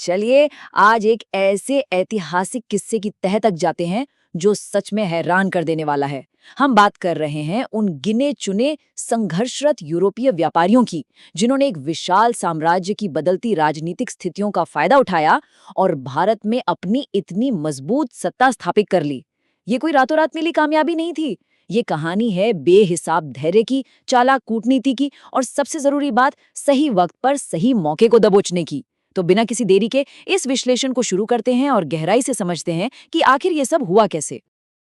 चलिए आज एक ऐसे ऐतिहासिक किस्से की तह तक जाते हैं जो सच में हैरान कर देने वाला है। हम बात कर रहे हैं उन गिने चुने संघर्षरत यूरोपीय व्यापारियों की जिन्होंने एक विशाल साम्राज्य की बदलती राजनीतिक स्थितियों का फायदा उठाया और भारत में अपनी इतनी मजबूत सत्ता स्थापित कर ली। ये कोई रातों रात मिली कामयाबी नहीं थी। ये कहानी है बेहिसाब धैर्य की, चालाक कूटनीति की और सबसे जरूरी बात, सही वक्त पर सही मौके को दबोचने की। तो बिना किसी देरी के इस विश्लेषण को शुरू करते हैं और गहराई से समझते हैं कि आखिर ये सब हुआ कैसे।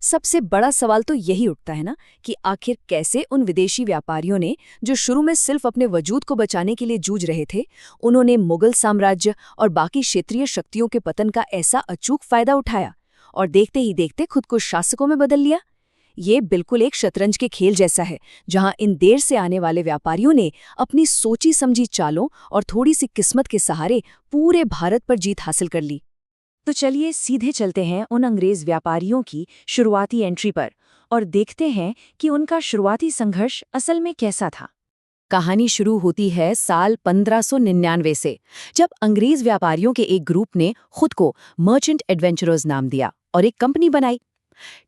सबसे बड़ा सवाल तो यही उठता है ना कि आखिर कैसे उन विदेशी व्यापारियों ने, जो शुरू में सिर्फ अपने वजूद को बचाने के लिए जूझ रहे थे, उन्होंने मुगल साम्राज्य और बाकी क्षेत्रीय शक्तियों के पतन का ऐसा अचूक फायदा उठाया और देखते ही देखते खुद को शासकों में बदल लिया। ये बिल्कुल एक शतरंज के खेल जैसा है, जहां इन देर से आने वाले व्यापारियों ने अपनी सोची समझी चालों और थोड़ी सी किस्मत के सहारे पूरे भारत पर जीत हासिल कर ली। तो चलिए सीधे चलते हैं उन अंग्रेज व्यापारियों की शुरुआती एंट्री पर और देखते हैं कि उनका शुरुआती संघर्ष असल में कैसा था। कहानी शुरू होती है साल 1599 से, जब अंग्रेज व्यापारियों के एक ग्रुप ने खुद को मर्चेंट एडवेंचरर्स नाम दिया और एक कंपनी बनाई।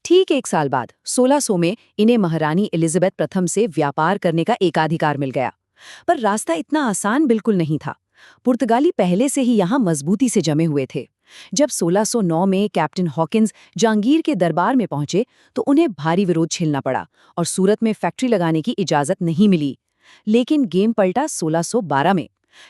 ठीक एक साल बाद 1600 में इन्हें महारानी एलिजाबेथ प्रथम से व्यापार करने का एकाधिकार मिल गया। पर रास्ता इतना आसान बिल्कुल नहीं था। पुर्तगाली पहले से ही यहाँ मजबूती से जमे हुए थे। जब 1609 में कैप्टन हॉकिंस जहांगीर के दरबार में पहुंचे तो उन्हें भारी विरोध झेलना पड़ा और सूरत में फैक्ट्री लगाने की इजाजत नहीं मिली। लेकिन गेम पलटा 1612 में।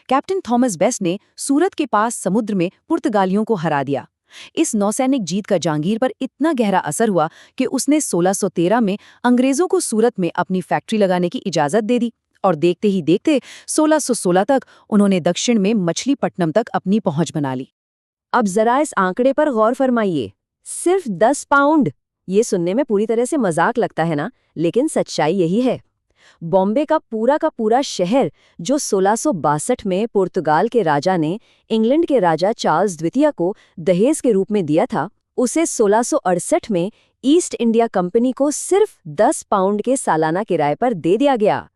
कैप्टन थॉमस बेस्ट ने सूरत के पास समुद्र में पुर्तगालियों को हरा दिया। इस नौसैनिक जीत का जहांगीर पर इतना गहरा असर हुआ कि उसने 1613 में अंग्रेजों को सूरत में अपनी फैक्ट्री लगाने की इजाजत दे दी और देखते ही देखते 1616 तक उन्होंने दक्षिण में मछलीपट्टनम तक अपनी पहुंच बना ली। अब जरा इस आंकड़े पर गौर फरमाइए, सिर्फ 10 पाउंड। ये सुनने में पूरी तरह से मजाक लगता है ना, लेकिन सच्चाई यही है। बॉम्बे का पूरा शहर, जो 1662 में पुर्तगाल के राजा ने इंग्लैंड के राजा चार्ल्स द्वितीय को दहेज के रूप में दिया था, उसे 1668 में ईस्ट इंडिया कंपनी को सिर्फ 10 पाउंड के सालाना किराए पर दे दिया गया।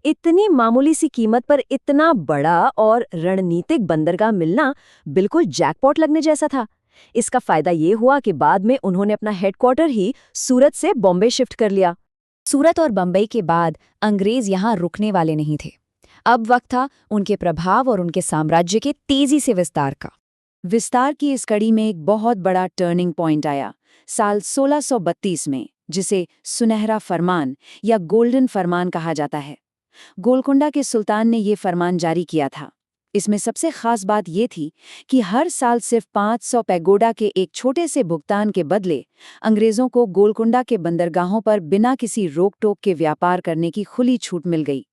इतनी मामूली सी कीमत पर इतना बड़ा और रणनीतिक बंदरगाह मिलना बिल्कुल जैकपॉट लगने जैसा था। इसका फायदा ये हुआ कि बाद में उन्होंने अपना हेडक्वार्टर ही सूरत से बॉम्बे शिफ्ट कर लिया। सूरत और बंबई के बाद अंग्रेज यहाँ रुकने वाले नहीं थे। अब वक्त था उनके प्रभाव और उनके साम्राज्य के तेजी से विस्तार का। विस्तार की इस कड़ी में एक बहुत बड़ा टर्निंग पॉइंट आया साल 1632 में, जिसे सुनहरा फरमान या गोल्डन फरमान कहा जाता है। गोलकुंडा के सुल्तान ने ये फरमान जारी किया था। इसमें सबसे खास बात ये थी कि हर साल सिर्फ 500 पैगोडा के एक छोटे से भुगतान के बदले अंग्रेजों को गोलकुंडा के बंदरगाहों पर बिना किसी रोक टोक के व्यापार करने की खुली छूट मिल गई।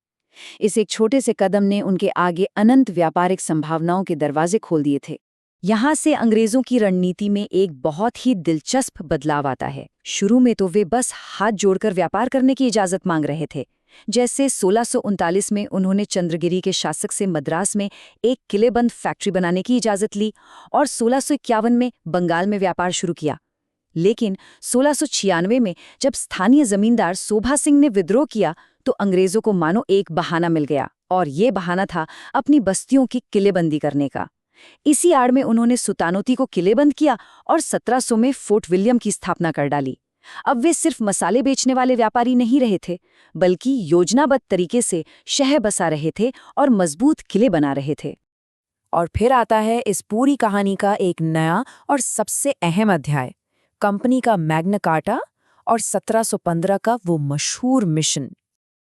इस एक छोटे से कदम ने उनके आगे अनंत व्यापारिक संभावनाओं के दरवाजे खोल दिए थे। यहाँ से अंग्रेजों की रणनीति में एक बहुत ही दिलचस्प बदलाव आता है। शुरू में तो वे बस हाथ जोड़कर व्यापार करने की इजाजत मांग रहे थे। जैसे 1639 में उन्होंने चंद्रगिरी के शासक से मद्रास में एक किलेबंद फैक्ट्री बनाने की इजाजत ली और 1651 में बंगाल में व्यापार शुरू किया। लेकिन 1696 में जब स्थानीय जमींदार शोभा सिंह ने विद्रोह किया तो अंग्रेजों को मानो एक बहाना मिल गया, और ये बहाना था अपनी बस्तियों की किलेबंदी करने का। इसी आड़ में उन्होंने सुल्तानोती को किलेबंद किया और 1700 में फोर्ट विलियम की स्थापना कर डाली। अब वे सिर्फ मसाले बेचने वाले व्यापारी नहीं रहे थे, बल्कि योजनाबद्ध तरीके से शहर बसा रहे थे और मजबूत किले बना रहे थे। और फिर आता है इस पूरी कहानी का एक नया और सबसे अहम अध्याय, कंपनी का मैग्ना कार्टा और 1715 का वो मशहूर मिशन।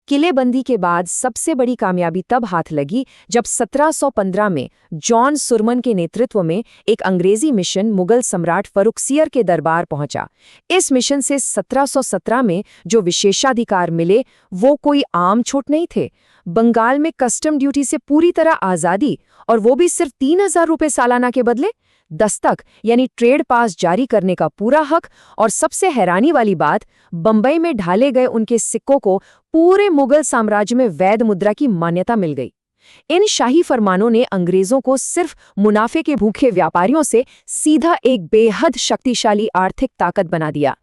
किलेबंदी के बाद सबसे बड़ी कामयाबी तब हाथ लगी जब 1715 में जॉन सुरमन के नेतृत्व में एक अंग्रेजी मिशन मुगल सम्राट फर्रुखसियर के दरबार पहुंचा। इस मिशन से 1717 में जो विशेषाधिकार मिले वो कोई आम छूट नहीं थे। बंगाल में कस्टम ड्यूटी से पूरी तरह आज़ादी, और वो भी सिर्फ 3000 रुपये सालाना के बदले। दस्तक यानी ट्रेड पास जारी करने का पूरा हक, और सबसे हैरानी वाली बात, बंबई में ढाले गए उनके सिक्कों को पूरे मुगल साम्राज्य में वैध मुद्रा की मान्यता मिल गई। इन शाही फरमानों ने अंग्रेजों को सिर्फ मुनाफे के भूखे व्यापारियों से सीधा एक बेहद शक्तिशाली आर्थिक ताकत बना दिया।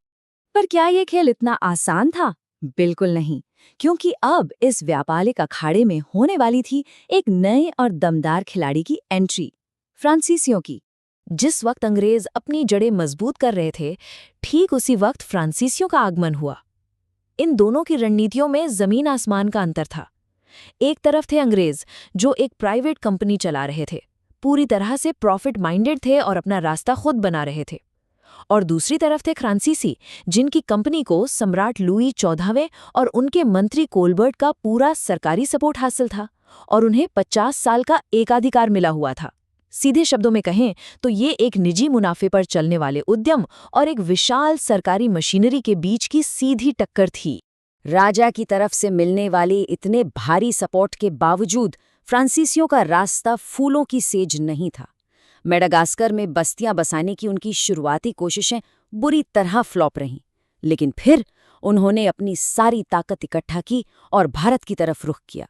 पर क्या ये खेल इतना आसान था? बिल्कुल नहीं, क्योंकि अब इस व्यापारिक अखाड़े में होने वाली थी एक नए और दमदार खिलाड़ी की एंट्री। फ्रांसीसियों की। जिस वक्त अंग्रेज अपनी जड़ें मजबूत कर रहे थे, ठीक उसी वक्त फ्रांसीसियों का आगमन हुआ। इन दोनों की रणनीतियों में जमीन आसमान का अंतर था। एक तरफ थे अंग्रेज, जो एक प्राइवेट कंपनी चला रहे थे, पूरी तरह से प्रॉफिट माइंडेड थे और अपना रास्ता खुद बना रहे थे। और दूसरी तरफ थे फ्रांसीसी, जिनकी कंपनी को सम्राट लुई 14वें और उनके मंत्री कोलबर्ट का पूरा सरकारी सपोर्ट हासिल था और उन्हें 50 साल का एकाधिकार मिला हुआ था। सीधे शब्दों में कहें तो ये एक निजी मुनाफे पर चलने वाले उद्यम और एक विशाल सरकारी मशीनरी के बीच की सीधी टक्कर थी। राजा की तरफ से मिलने वाले इतने भारी सपोर्ट के बावजूद फ्रांसीसियों का रास्ता फूलों की सेज नहीं था। मेडागास्कर में बस्तियां बसाने की उनकी शुरुआती कोशिशें बुरी तरह फ्लॉप रहीं, लेकिन फिर उन्होंने अपनी सारी ताकत इकट्ठा की और भारत की तरफ रुख किया।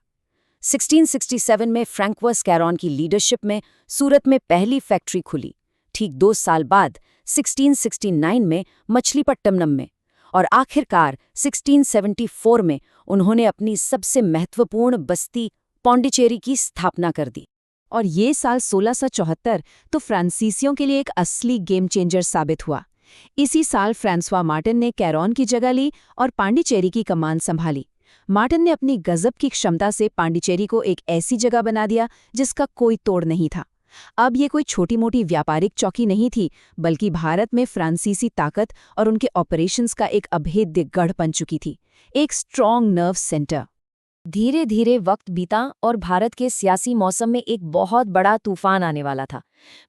1667 में फ्रैंकोइस कैरॉन की लीडरशिप में सूरत में पहली फैक्ट्री खुली। ठीक 2 साल बाद 1669 में मछलीपट्टनम में, और आखिरकार 1674 में उन्होंने अपनी सबसे महत्वपूर्ण बस्ती पौंडीचेरी की स्थापना कर दी। और ये साल 1674 तो फ्रांसीसियों के लिए एक असली गेम चेंजर साबित हुआ। इसी साल फ्रांसवा मार्टिन ने कैरॉन की जगह ली और पांडिचेरी की कमान संभाली। मार्टिन ने अपनी गजब की क्षमता से पांडिचेरी को एक ऐसी जगह बना दिया जिसका कोई तोड़ नहीं था। अब ये कोई छोटी मोटी व्यापारिक चौकी नहीं थी, बल्कि भारत में फ्रांसीसी ताकत और उनके ऑपरेशंस का एक अभेद्य गढ़ बन चुकी थी, एक स्ट्रॉन्ग नर्व सेंटर। धीरे धीरे वक्त बीता और भारत के सियासी मौसम में एक बहुत बड़ा तूफान आने वाला था।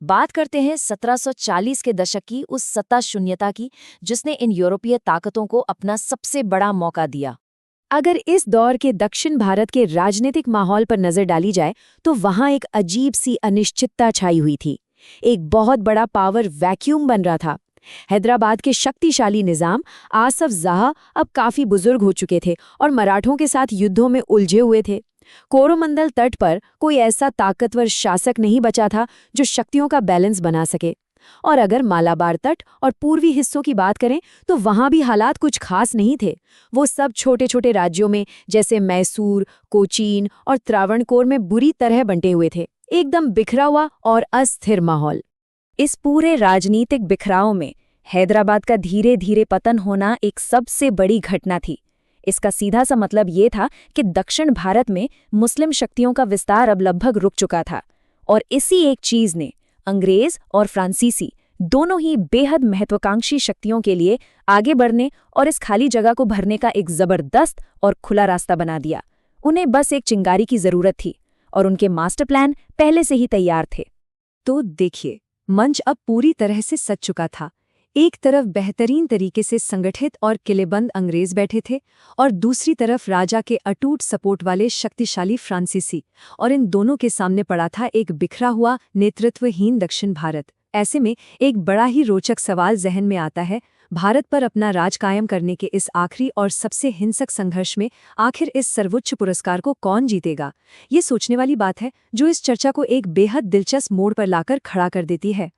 बात करते हैं 1740 के दशक की उस सत्ता शून्यता की, जिसने इन यूरोपीय ताकतों को अपना सबसे बड़ा मौका दिया। अगर इस दौर के दक्षिण भारत के राजनीतिक माहौल पर नजर डाली जाए तो वहां एक अजीब सी अनिश्चितता छाई हुई थी। एक बहुत बड़ा पावर वैक्यूम बन रहा था। हैदराबाद के शक्तिशाली निजाम आसफ जाह अब काफी बुजुर्ग हो चुके थे और मराठों के साथ युद्धों में उलझे हुए थे। कोरोमंडल तट पर कोई ऐसा ताकतवर शासक नहीं बचा था जो शक्तियों का बैलेंस बना सके। और अगर मालाबार तट और पूर्वी हिस्सों की बात करें तो वहां भी हालात कुछ खास नहीं थे। वो सब छोटे छोटे राज्यों में जैसे मैसूर, कोचीन और त्रावणकोर में बुरी तरह बंटे हुए थे, एकदम बिखरा हुआ और अस्थिर माहौल। इस पूरे राजनीतिक बिखराव में हैदराबाद का धीरे धीरे पतन होना एक सबसे बड़ी घटना थी। इसका सीधा सा मतलब ये था कि दक्षिण भारत में मुस्लिम शक्तियों का विस्तार अब लगभग रुक चुका था, और इसी एक चीज ने अंग्रेज और फ्रांसीसी दोनों ही बेहद महत्वाकांक्षी शक्तियों के लिए आगे बढ़ने और इस खाली जगह को भरने का एक जबरदस्त और खुला रास्ता बना दिया। उन्हें बस एक चिंगारी की जरूरत थी और उनके मास्टर प्लान पहले से ही तैयार थे। तो देखिए, मंच अब पूरी तरह से सज चुका था। एक तरफ बेहतरीन तरीके से संगठित और किलेबंद अंग्रेज बैठे थे और दूसरी तरफ राजा के अटूट सपोर्ट वाले शक्तिशाली फ्रांसीसी, और इन दोनों के सामने पड़ा था एक बिखरा हुआ नेतृत्वहीन दक्षिण भारत। ऐसे में एक बड़ा ही रोचक सवाल जहन में आता है, भारत पर अपना राज कायम करने के इस आखिरी और सबसे हिंसक संघर्ष में आखिर इस सर्वोच्च पुरस्कार को कौन जीतेगा? ये सोचने वाली बात है, जो इस चर्चा को एक बेहद दिलचस्प मोड़ पर लाकर खड़ा कर देती है।